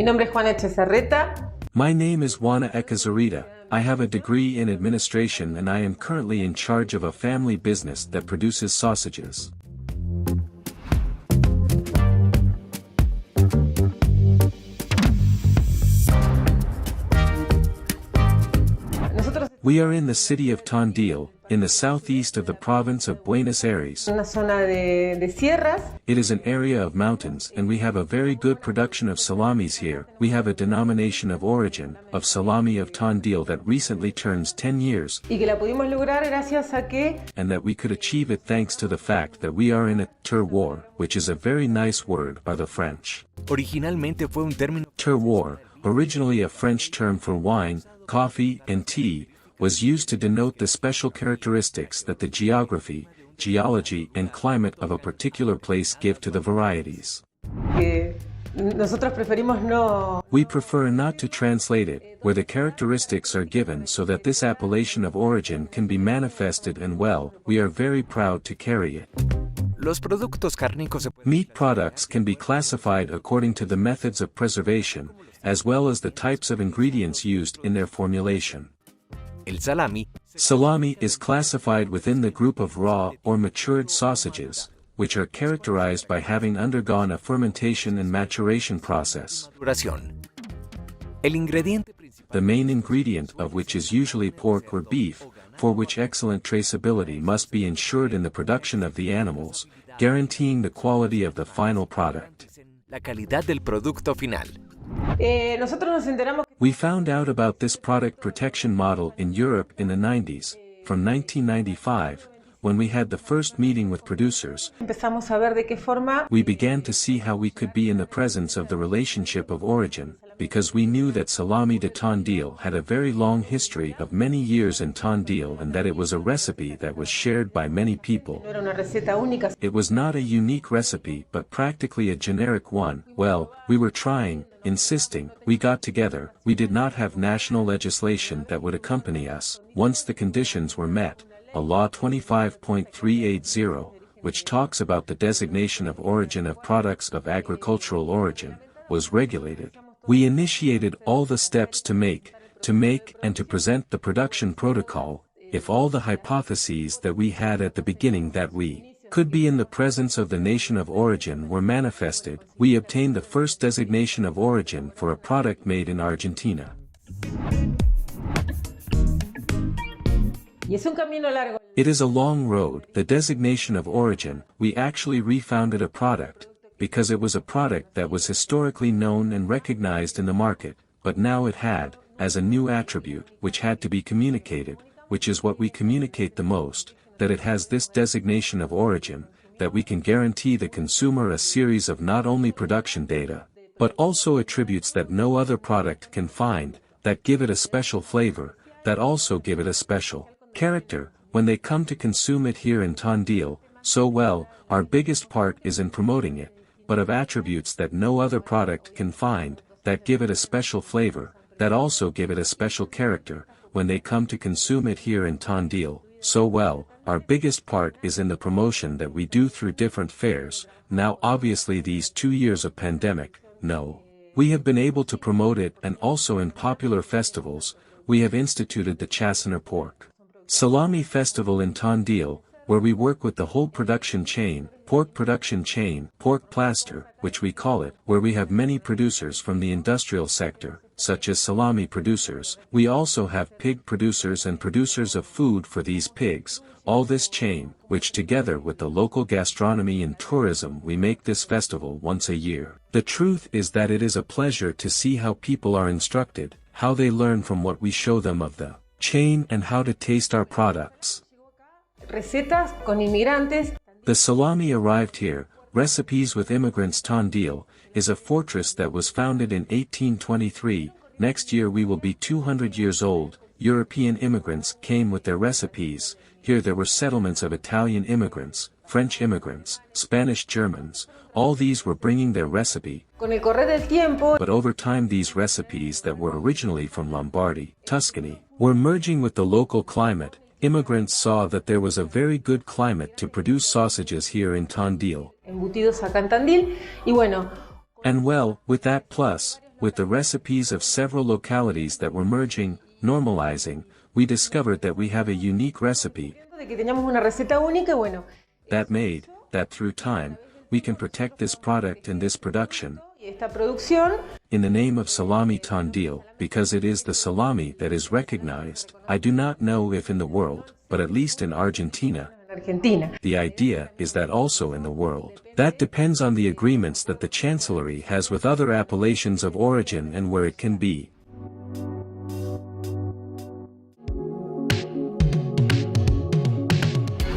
nombre es Juana Echezarreta. My name is Juana Echezarreta. I have a degree in administration and I am currently in charge of a family business that produces sausages. We are in the city of Tandil, in the southeast of the province of Buenos Aires. Una zona de sierras. It is an area of mountains and we have a very good production of salamis here. We have a denomination of origin, of Salami of Tandil that recently turns 10 years. Y que la pudimos lograr gracias a que. And that we could achieve it thanks to the fact that we are in a terroir, which is a very nice word by the French. Originalmente fue un término. Terroir, originally a French term for wine, coffee, and tea, was used to denote the special characteristics that the geography, geology and climate of a particular place give to the varieties. Nosotros preferimos no. We prefer not to translate it, where the characteristics are given so that this appellation of origin can be manifested and well, we are very proud to carry it. Los productos cárnicos Meat products can be classified according to the methods of preservation, as well as the types of ingredients used in their formulation. El salami. Salami is classified within the group of raw or matured sausages, which are characterized by having undergone a fermentation and maturation process. El ingrediente The main ingredient of which is usually pork or beef, for which excellent traceability must be ensured in the production of the animals, guaranteeing the quality of the final product. La calidad del producto final. Nosotros nos enteramos. We found out about this product protection model in Europe in the 90s, from 1995, when we had the first meeting with producers. Empezamos a ver de qué forma. We began to see how we could be in the presence of the relationship of origin, because we knew that Salami de Tandil had a very long history of many years in Tandil and that it was a recipe that was shared by many people. No era una receta única. It was not a unique recipe but practically a generic one. Well, we were trying, insisting, we got together, we did not have national legislation that would accompany us. Once the conditions were met, a law 25.380, which talks about the designation of origin of products of agricultural origin, was regulated. We initiated all the steps to make and to present the production protocol, if all the hypotheses that we had at the beginning that we could be in the presence of the nation of origin were manifested, we obtained the first designation of origin for a product made in Argentina. It is a long road, the designation of origin. We actually refounded a product, because it was a product that was historically known and recognized in the market, but now it had, as a new attribute, which had to be communicated, which is what we communicate the most, that it has this designation of origin, that we can guarantee the consumer a series of not only production data, but also attributes that no other product can find, that give it a special flavor, that also give it a special character, when they come to consume it here in Tandil. So well, our biggest part is in promoting it, but of attributes that no other product can find, that give it a special flavor, that also give it a special character, when they come to consume it here in Tandil. So well, our biggest part is in the promotion that we do through different fairs. Now obviously these 2 years of pandemic, no. We have been able to promote it and also in popular festivals, we have instituted the Chasener Pork Salami Festival in Tandil, where we work with the whole production chain, pork plaster, which we call it, where we have many producers from the industrial sector, such as salami producers. We also have pig producers and producers of food for these pigs, all this chain, which together with the local gastronomy and tourism we make this festival once a year. The truth is that it is a pleasure to see how people are instructed, how they learn from what we show them of the chain and how to taste our products. Recetas con inmigrantes. The salami arrived here, Recipes with Immigrants. Tandil is a fortress that was founded in 1823, next year we will be 200 years old. European immigrants came with their recipes, here there were settlements of Italian immigrants, French immigrants, Spanish Germans, all these were bringing their recipe. Con el correr del tiempo, but over time these recipes that were originally from Lombardy, Tuscany, were merging with the local climate. Immigrants saw that there was a very good climate to produce sausages here in Tandil. Embutidos acá en Tandil, y bueno. And well, with that plus, with the recipes of several localities that were merging, normalizing, we discovered that we have a unique recipe De que teníamos una receta única, y bueno, that through time, we can protect this product and this production y esta producción, in the name of Salami Tandil, because it is the salami that is recognized. I do not know if in the world, but at least in Argentina. en Argentina. The idea is that also in the world. That depends on the agreements that the Chancellery has with other appellations of origin and where it can be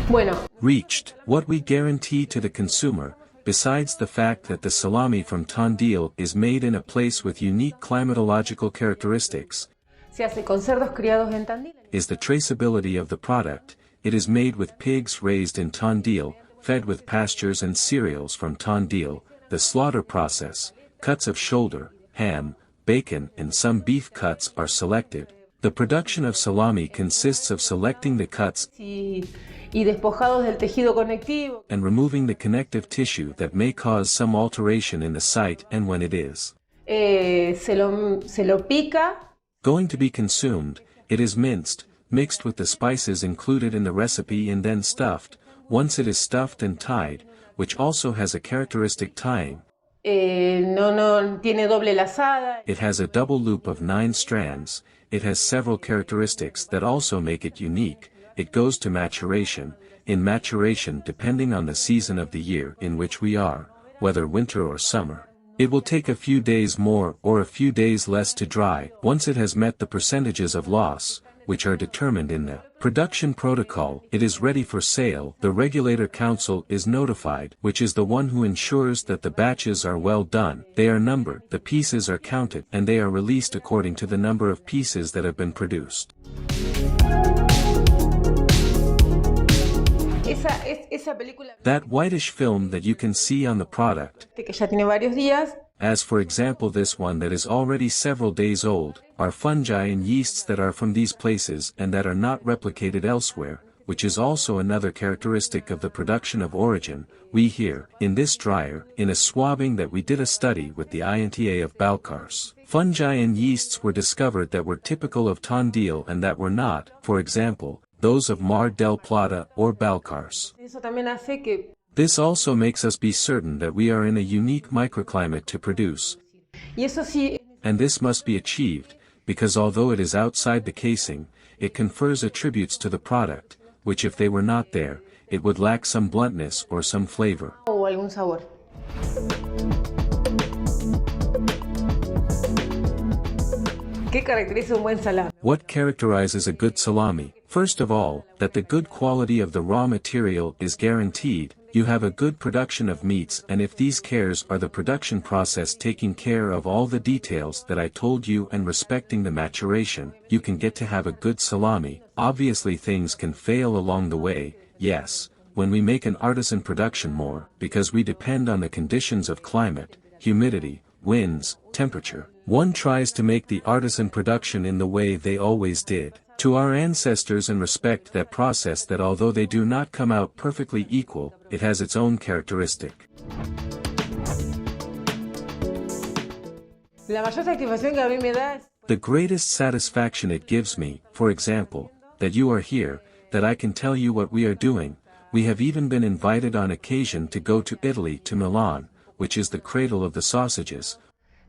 Bueno, reached. What we guarantee to the consumer, besides the fact that the salami from Tandil is made in a place with unique climatological characteristics, se hace con cerdos criados en Tandil. is the traceability of the product. It is made with pigs raised in Tandil, fed with pastures and cereals from Tandil, the slaughter process, cuts of shoulder, ham, bacon and some beef cuts are selected. The production of salami consists of selecting the cuts Y despojados del tejido conectivo. and removing the connective tissue that may cause some alteration in the site and when it is Se lo pica, going to be consumed, it is minced, mixed with the spices included in the recipe and then stuffed. Once it is stuffed and tied, which also has a characteristic tying, no tiene doble lazada. it has a double loop of 9 strands, it has several characteristics that also make it unique. It goes to maturation. In maturation, depending on the season of the year in which we are, whether winter or summer, it will take a few days more or a few days less to dry. Once it has met the percentages of loss, which are determined in the production protocol, it is ready for sale. The regulator council is notified, which is the one who ensures that the batches are well done. They are numbered, the pieces are counted, and they are released according to the number of pieces that have been produced. Esa película That whitish film that you can see on the product, que ya tiene varios días, as for example this one that is already several days old, are fungi and yeasts that are from these places and that are not replicated elsewhere, which is also another characteristic of the production of origin. We here, in this dryer, in a swabbing that we did a study with the INTA of Balcarce, fungi and yeasts were discovered that were typical of Tandil and that were not, for example, those of Mar del Plata or Balcarce. eso también hace que, This also makes us be certain that we are in a unique microclimate to produce, y eso sí, and this must be achieved, because although it is outside the casing, it confers attributes to the product, which if they were not there, it would lack some bluntness or some flavor. o algún sabor. ¿Qué caracteriza un buen salami? What characterizes a good salami? First of all, that the good quality of the raw material is guaranteed. You have a good production of meats, and if these cares are the production process taking care of all the details that I told you and respecting the maturation, you can get to have a good salami. Obviously things can fail along the way, yes, when we make an artisan production more, because we depend on the conditions of climate, humidity, winds, temperature. One tries to make the artisan production in the way they always did. To our ancestors and respect that process, that although they do not come out perfectly equal, it has its own characteristic. La mayor satisfacción que a mí me da es The greatest satisfaction it gives me, for example, that you are here, that I can tell you what we are doing. We have even been invited on occasion to go to Italy, to Milan, which is the cradle of the sausages,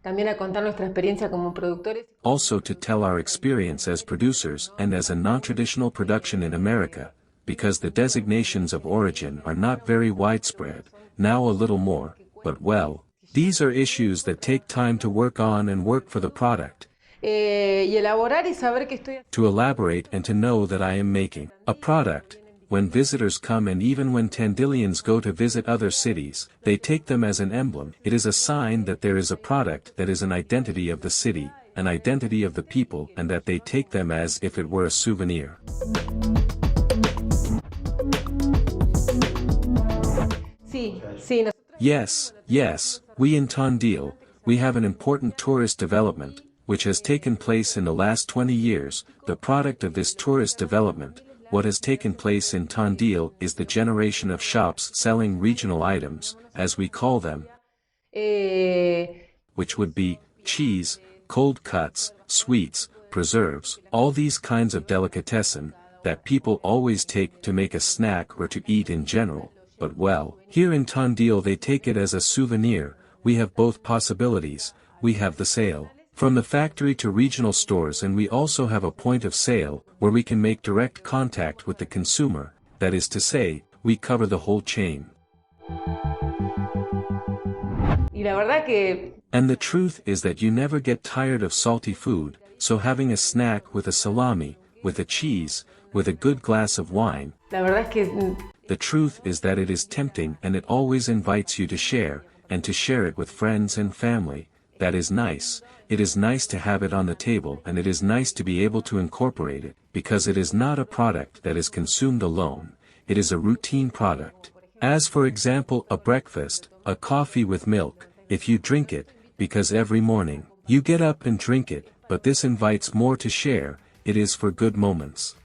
también a contar nuestra experiencia como productores. also to tell our experience as producers and as a non-traditional production in America, because the designations of origin are not very widespread, now a little more, but well, these are issues that take time to work on and work for the product, Y elaborar y saber que estoy to elaborate and to know that I am making a product. When visitors come and even when Tandilians go to visit other cities, they take them as an emblem. It is a sign that there is a product that is an identity of the city, an identity of the people, and that they take them as if it were a souvenir. Sí, sí, Yes, yes, we in Tandil, we have an important tourist development, which has taken place in the last 20 years. The product of this tourist development, what has taken place in Tandil, is the generation of shops selling regional items, as we call them, eh, which would be cheese, cold cuts, sweets, preserves, all these kinds of delicatessen, that people always take to make a snack or to eat in general, but well, here in Tandil they take it as a souvenir. We have both possibilities. We have the sale from the factory to regional stores, and we also have a point of sale, where we can make direct contact with the consumer, that is to say, we cover the whole chain. Y la verdad que And the truth is that you never get tired of salty food, so having a snack with a salami, with a cheese, with a good glass of wine, la verdad es que the truth is that it is tempting, and it always invites you to share, and to share it with friends and family. That is nice. It is nice to have it on the table, and it is nice to be able to incorporate it, because it is not a product that is consumed alone. It is a routine product. As for example a breakfast, a coffee with milk, if you drink it, because every morning, you get up and drink it, but this invites more to share, it is for good moments.